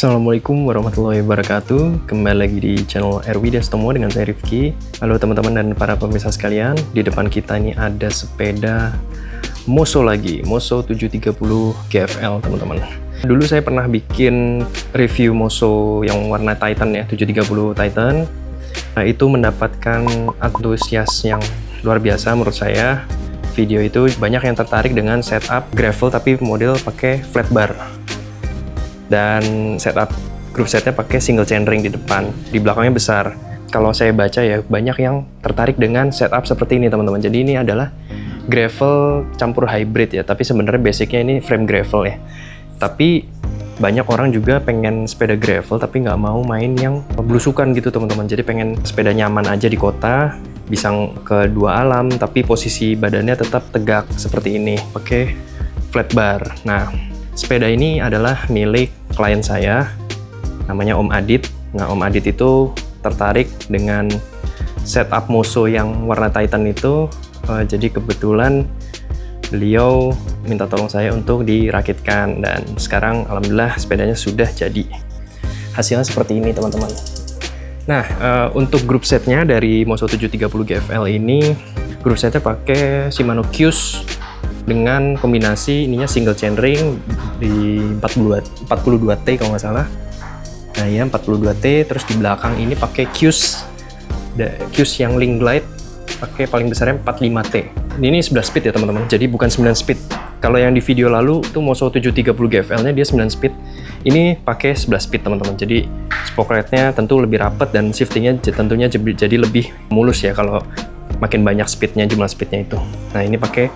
Assalamualaikum warahmatullahi wabarakatuh. Kembali lagi di channel RW Dastomo dengan saya Rifki. Halo teman-teman dan para pemirsa sekalian. Di depan kita ini ada sepeda Moso lagi, Moso 730 GFL teman-teman. Dulu saya pernah bikin review Moso yang warna Titan ya, 730 Titan. Nah, itu mendapatkan antusias yang luar biasa menurut saya. Video itu banyak yang tertarik dengan setup gravel tapi model pakai flat bar. Dan setup grup setnya pakai single chainring di depan, di belakangnya besar. Kalau saya baca ya, banyak yang tertarik dengan setup seperti ini teman-teman. Jadi ini adalah gravel campur hybrid ya, tapi sebenarnya basicnya ini frame gravel ya. Tapi banyak orang juga pengen sepeda gravel tapi nggak mau main yang belusukan gitu teman-teman. Jadi pengen sepeda nyaman aja di kota, bisa ke dua alam, tapi posisi badannya tetap tegak seperti ini, pakai flat bar. Nah, sepeda ini adalah milik klien saya, namanya Om Adit. Nah, Om Adit itu tertarik dengan setup Moso yang warna Titan itu, jadi kebetulan beliau minta tolong saya untuk dirakitkan, dan sekarang alhamdulillah sepedanya sudah jadi. Hasilnya seperti ini teman-teman. Nah, untuk grup setnya dari Moso 730 GFL ini, grup setnya pakai Shimano Qs dengan kombinasi ininya single chainring di 42T kalau nggak salah. Nah ya 42T, terus di belakang ini pakai Qs yang Link Glide, pakai paling besarnya 45T. Ini 11 speed ya teman-teman, jadi bukan 9 speed. Kalau yang di video lalu itu Moso 730 GFL-nya dia 9 speed. Ini pakai 11 speed teman-teman. Jadi spoke rate-nya tentu lebih rapat dan shifting-nya tentunya jadi lebih mulus ya kalau makin banyak speed-nya, jumlah speed-nya itu. Nah ini pakai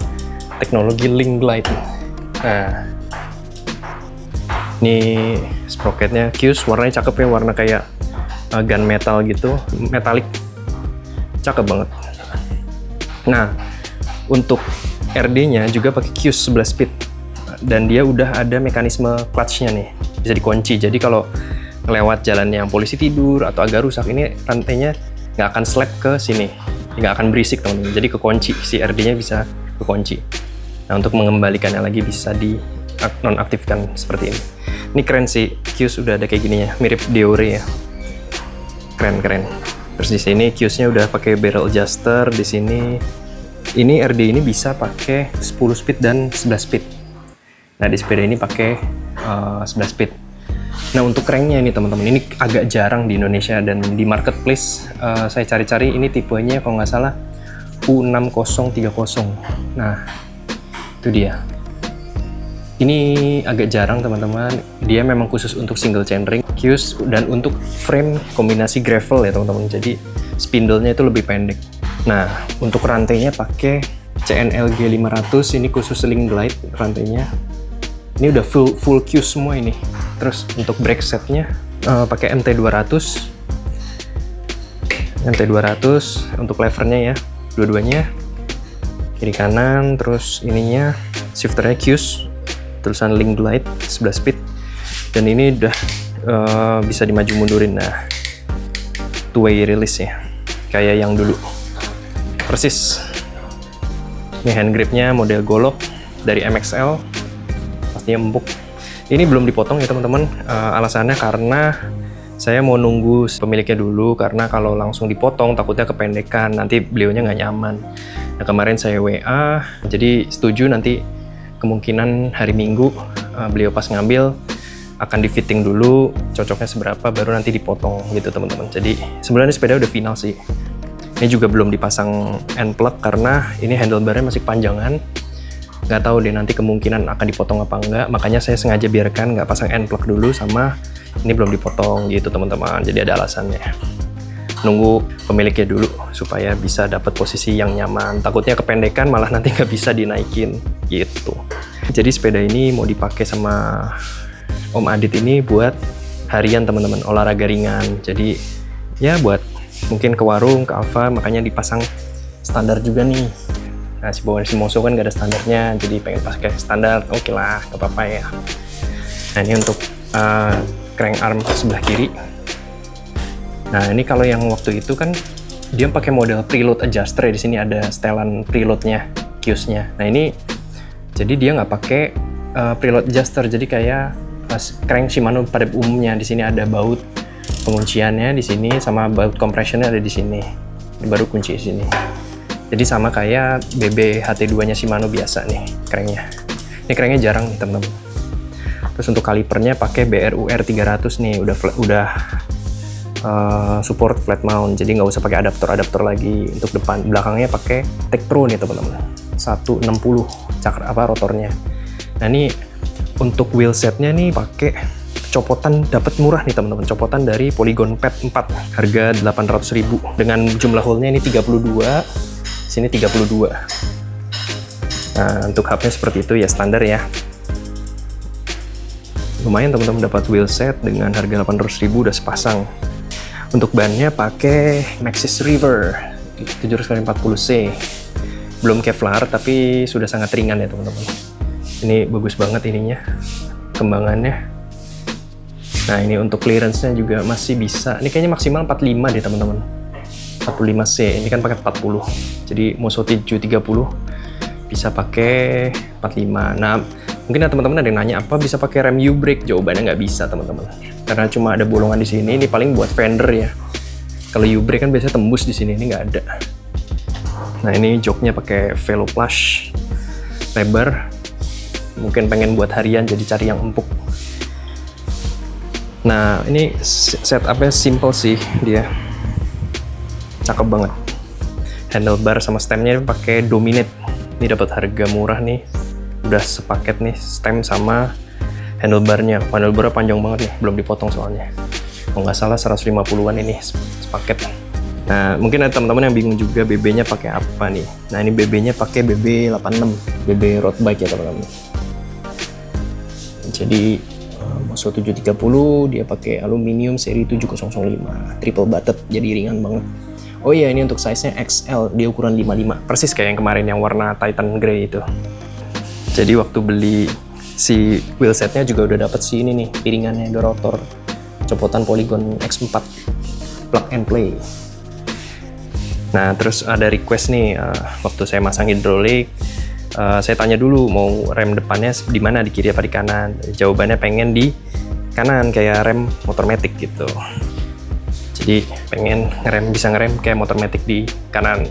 teknologi Link Glide. Nah, ini sprocketnya Qs, warnanya cakep ya, warna kayak gunmetal gitu, metalik, cakep banget. Nah, untuk RD-nya juga pakai Qs 11 speed, dan dia udah ada mekanisme clutch-nya nih, bisa dikunci. Jadi kalau lewat jalan yang polisi tidur atau agak rusak, ini rantainya nggak akan slap ke sini, nggak akan berisik teman-teman. Jadi kekunci, si RD-nya bisa kekunci. Nah, untuk mengembalikannya lagi bisa di nonaktifkan seperti ini. Ini keren sih, Qs udah ada kayak gininya, mirip Deore ya. Keren. Terus di sini Qs-nya udah pakai barrel adjuster di sini. Ini RD ini bisa pakai 10 speed dan 11 speed. Nah, di sepeda ini pakai 11 speed. Nah, untuk cranknya ini teman-teman, ini agak jarang di Indonesia dan di marketplace saya cari-cari ini tipenya kalau nggak salah U6030. Nah, itu dia. Ini agak jarang teman-teman. Dia memang khusus untuk single chainring Qs dan untuk frame kombinasi gravel ya teman-teman. Jadi spindle-nya itu lebih pendek. Nah, untuk rantainya pakai CNLG 500. Ini khusus Link Glide rantainya. Ini udah full Qs semua ini. Terus untuk brake setnya pakai MT200. MT200 untuk levernya ya, dua-duanya kiri kanan. Terus ininya shifternya Qs, tulisan Link Glide 11 speed, dan ini udah bisa dimaju mundurin. Nah, two-way release ya, kayak yang dulu persis. Ini hand gripnya model golok dari MXL, pastinya empuk. Ini belum dipotong ya teman-teman, alasannya karena saya mau nunggu pemiliknya dulu, karena kalau langsung dipotong takutnya kependekan, nanti beliaunya nggak nyaman. Nah, kemarin saya WA, jadi setuju nanti kemungkinan hari Minggu beliau pas ngambil akan di fitting dulu, cocoknya seberapa, baru nanti dipotong gitu teman-teman. Jadi sebenarnya sepeda udah final sih. Ini juga belum dipasang end plug karena ini handlebarnya masih panjangan. Nggak tahu deh nanti kemungkinan akan dipotong apa enggak, makanya saya sengaja biarkan nggak pasang end plug dulu, sama ini belum dipotong gitu teman-teman. Jadi ada alasannya. Nunggu pemiliknya dulu supaya bisa dapat posisi yang nyaman. Takutnya kependekan malah nanti nggak bisa dinaikin gitu. Jadi sepeda ini mau dipakai sama Om Adit ini buat harian teman-teman, olahraga ringan. Jadi ya buat mungkin ke warung, ke Alfa, makanya dipasang standar juga nih. Nah, si Moso kan nggak ada standarnya, jadi pengen pakai standar, oke lah, nggak apa-apa ya. Nah, ini untuk crank arm sebelah kiri. Nah, ini kalau yang waktu itu kan dia pakai model preload adjuster ya. Di sini ada setelan preloadnya, Qs-nya. Nah, ini jadi dia nggak pakai preload adjuster, jadi kayak crank Shimano pada umumnya. Di sini ada baut pengunciannya di sini, sama baut compressionnya ada di sini. Ini baru kunci di sini. Jadi sama kayak BB HT2-nya Shimano biasa nih cranknya. Ini cranknya jarang nih teman-teman. Terus untuk kalipernya pakai BRU R300 nih, udah support flat mount, jadi nggak usah pakai adaptor lagi untuk depan. Belakangnya pakai Tektro nih teman-teman, 160 rotornya. Nah ini untuk wheel setnya nih pakai copotan, dapat murah nih teman-teman, copotan dari Polygon Pad 4, harga 800.000 dengan jumlah hole-nya ini 32, sini 32. Nah untuk hubnya seperti itu ya, standar ya. Lumayan teman-teman, dapat wheel set dengan harga 800.000 udah sepasang. Untuk bannya pakai Maxxis River 700x40C, belum Kevlar tapi sudah sangat ringan ya teman-teman. Ini bagus banget ininya, kembangannya. Nah ini untuk clearance-nya juga masih bisa. Ini kayaknya maksimal 45 deh teman-teman, 45C. Ini kan pakai 40, jadi Moso 730 bisa pakai 45. Nah mungkin teman-teman ada yang nanya, apa bisa pakai rem U-brake? Jawabannya nggak bisa teman-teman, karena cuma ada bolongan di sini. Ini paling buat fender ya. Kalau U-brake kan biasanya tembus di sini, ini nggak ada. Nah ini joknya pakai Velo Plush, lebar. Mungkin pengen buat harian, jadi cari yang empuk. Nah ini setupnya simple sih dia, cakep banget. Handlebar sama stemnya pakai Dominate. Ini dapat harga murah nih, udah sepaket nih stem sama handlebarnya. Handlebarnya panjang banget nih, belum dipotong soalnya. Kalau nggak salah 150-an ini sepaket. Nah mungkin ada teman-teman yang bingung juga BB-nya pakai apa nih. Nah ini BB-nya pakai BB 86, BB road bike ya teman-teman. Jadi Moso 730 dia pakai aluminium seri 7005, triple butted, jadi ringan banget. Oh iya, ini untuk size-nya XL, dia ukuran 55, persis kayak yang kemarin yang warna Titan Grey itu. Jadi waktu beli si wheelsetnya juga udah dapet si ini nih, piringannya ada rotor, copotan Polygon X4, plug and play. Nah terus ada request nih, waktu saya masang hidrolik, saya tanya dulu mau rem depannya di mana, di kiri apa di kanan. Jawabannya pengen di kanan kayak rem motormatic gitu. Jadi pengen bisa ngerem kayak motormatic di kanan.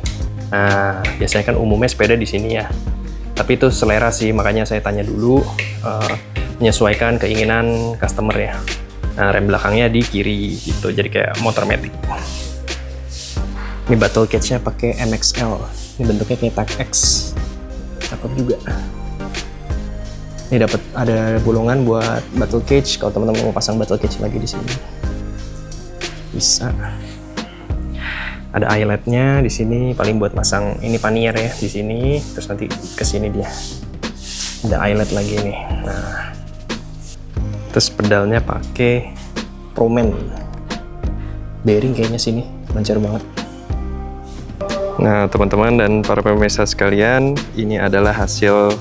Nah biasanya kan umumnya sepeda di sini ya. Tapi itu selera sih, makanya saya tanya dulu, menyesuaikan keinginan customer ya. Nah rem belakangnya di kiri gitu, jadi kayak motormatic. Ini battle cage-nya pakai MXL. Ini bentuknya kayak Tag X. Cakep juga. Ini dapat ada bolongan buat battle cage. Kalau teman-teman mau pasang battle cage lagi di sini, bisa. Ada eyeletnya di sini, paling buat pasang ini pannier ya di sini. Terus nanti ke sini dia. Ada eyelet lagi nih. Nah, terus pedalnya pakai Proman. Bearing kayaknya sini, lancar banget. Nah teman-teman dan para pemirsa sekalian, ini adalah hasil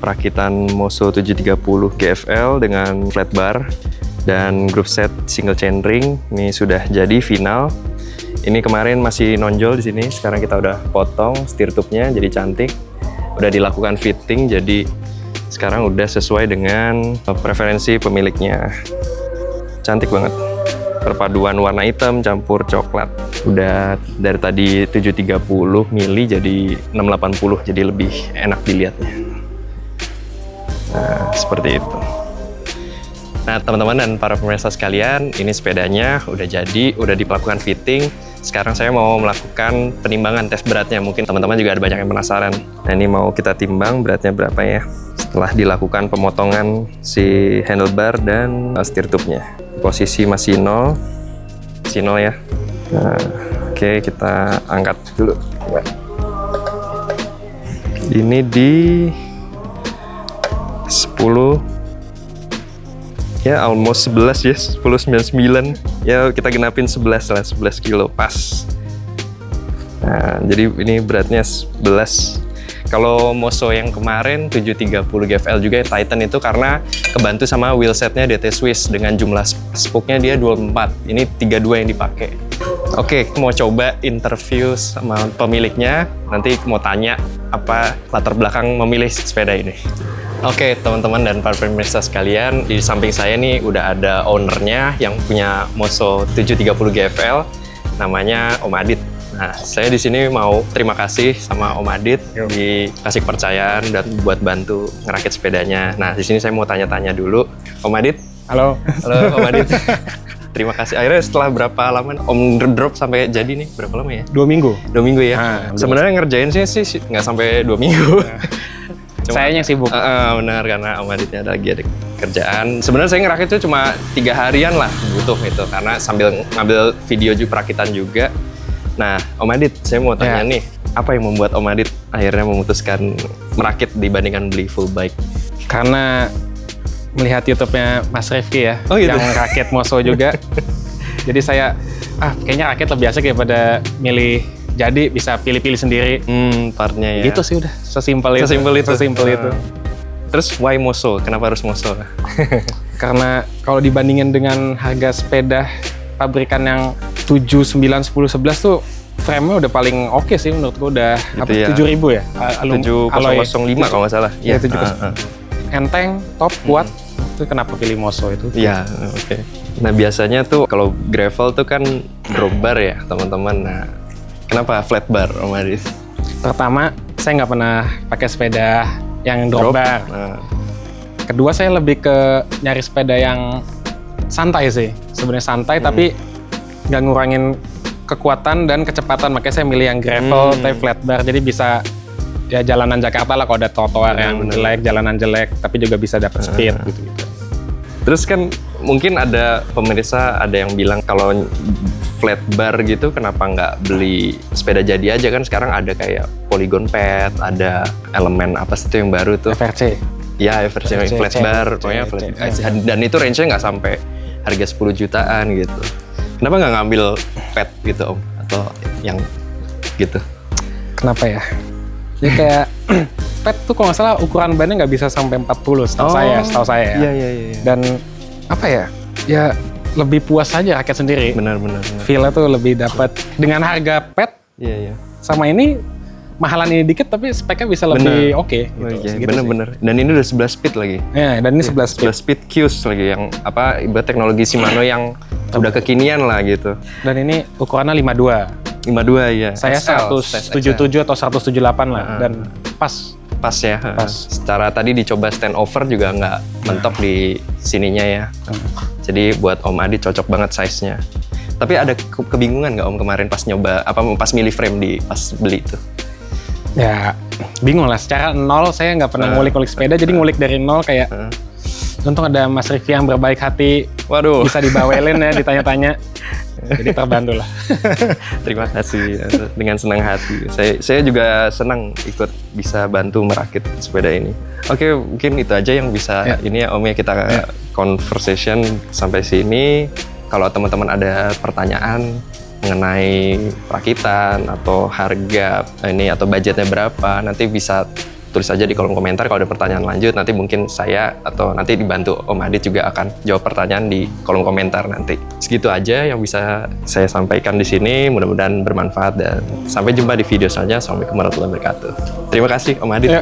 perakitan Moso 730 GFL dengan flat bar dan group set single chainring. Ini sudah jadi final. Ini kemarin masih nonjol di sini, sekarang kita udah potong steer tube-nya jadi cantik. Udah dilakukan fitting, jadi sekarang udah sesuai dengan preferensi pemiliknya. Cantik banget. Perpaduan warna hitam campur coklat. Udah dari tadi 730 mili jadi 680, jadi lebih enak dilihatnya. Nah, seperti itu. Nah, teman-teman dan para pemirsa sekalian, ini sepedanya udah jadi, udah dilakukan fitting. Sekarang saya mau melakukan penimbangan tes beratnya. Mungkin teman-teman juga ada banyak yang penasaran. Nah, ini mau kita timbang beratnya berapa ya. Setelah dilakukan pemotongan si handlebar dan steer tube-nya. Posisi masih 0 ya. Nah, oke, kita angkat dulu. Ini di 10 ya, almost 11 ya, 10,99 ya, kita genapin 11 lah, 11 kilo pas. Nah, jadi ini beratnya 11. Kalau Moso yang kemarin 730 GFL juga ya, Titan itu karena kebantu sama wheelsetnya DT Swiss dengan jumlah spoke-nya dia 24. Ini 32 yang dipakai. Oke, mau coba interview sama pemiliknya. Nanti mau tanya apa latar belakang memilih sepeda ini. Oke, teman-teman dan para pemirsa sekalian, di samping saya nih udah ada ownernya yang punya Moso 730 GFL, namanya Om Adit. Nah, saya di sini mau terima kasih sama Om Adit dikasih kepercayaan dan buat bantu ngerakit sepedanya. Nah, di sini saya mau tanya-tanya dulu, Om Adit. Halo. Halo, Om Adit. Terima kasih. Akhirnya setelah berapa lama Om drop sampai jadi nih? Berapa lama ya? 2 minggu. 2 minggu ya. Nah, sebenarnya ngerjain sih nggak sampai 2 minggu. Sayanya sibuk. Benar, karena Om Aditnya lagi ada kerjaan. Sebenarnya saya ngerakit itu cuma 3 harian lah butuh itu, karena sambil ngambil video perakitan juga. Nah, Om Adit, saya mau tanya nih, apa yang membuat Om Adit akhirnya memutuskan merakit dibandingkan beli full bike? Karena melihat YouTube-nya Mas Rifki ya, gitu? yang rakit Moso juga. Jadi saya, kayaknya rakit lebih asik daripada milih jadi, bisa pilih-pilih sendiri. Partnya ya. Gitu sih udah, sesimpel itu. Sesimpel itu. Terus why Moso? Kenapa harus Moso? Karena kalau dibandingin dengan harga sepeda pabrikan yang 7, 9, 10, 11 tuh frame-nya udah paling oke sih menurutku, udah gitu 7.000 ya? 7005 kalau nggak salah. Iya, 7.000. Enteng, top, kuat. Itu kenapa pilih Moso itu? Iya, oke. Nah, biasanya tuh kalau gravel tuh kan drop bar ya, teman-teman. Nah, kenapa flat bar, Om Adit? Pertama, saya nggak pernah pakai sepeda yang drop bar. Kedua, saya lebih ke nyari sepeda yang santai sih. Sebenarnya santai, tapi nggak ngurangin kekuatan dan kecepatan. Makanya saya milih yang gravel, tapi flat bar. Jadi bisa ya jalanan Jakarta lah, kalau ada trotoar yang jelek, jalanan jelek, tapi juga bisa dapat speed gitu-gitu. Terus kan mungkin ada pemirsa ada yang bilang kalau flat bar gitu kenapa nggak beli sepeda jadi aja, kan sekarang ada kayak polygon pad, ada elemen apa sih itu yang baru tuh? FRC. Ya, FRC flat bar, pokoknya flat. Dan itu range-nya nggak sampai harga 10 jutaan gitu. Kenapa nggak ngambil pad gitu, Om? Atau yang gitu? Kenapa ya? Jadi kayak pad tuh kalau nggak salah ukuran bannya nggak bisa sampai 40 setahu saya. Iya. Dan apa ya? Ya lebih puas aja rakit sendiri. Benar. Feel-nya tuh lebih dapat dengan harga pad. Iya. Sama ini mahalan ini dikit tapi speknya bisa lebih oke. Gitu. Bener. Dan ini udah 11 speed lagi. Ya, dan ini 11 speed Qs lagi yang ibarat teknologi Shimano yang udah kekinian lah gitu. Dan ini ukurannya 52. 52 ya. Saya 177 atau 178 lah, dan pas ya. Pas. Secara tadi dicoba stand over juga nggak mentok di sininya ya. Jadi buat Om Adit cocok banget size-nya. Tapi ada kebingungan nggak Om kemarin pas nyoba pas milih frame pas beli itu? Ya bingung lah, secara nol saya nggak pernah ngulik-ngulik sepeda, jadi ngulik dari nol kayak untung ada Mas Rifki yang berbaik hati. Waduh. Bisa dibawelin ya, ditanya-tanya. Jadi terbantu lah. Terima kasih, dengan senang hati. Saya juga senang ikut bisa bantu merakit sepeda ini. Oke, mungkin itu aja yang bisa ini ya Om ya, kita conversation sampai sini. Kalau teman-teman ada pertanyaan mengenai perakitan atau harga ini atau budgetnya berapa, nanti bisa tulis aja di kolom komentar. Kalau ada pertanyaan lanjut, nanti mungkin saya atau nanti dibantu Om Adit juga akan jawab pertanyaan di kolom komentar nanti. Segitu aja yang bisa saya sampaikan di sini. Mudah-mudahan bermanfaat dan sampai jumpa di video selanjutnya. Assalamualaikum warahmatullahi wabarakatuh. Terima kasih Om Adit.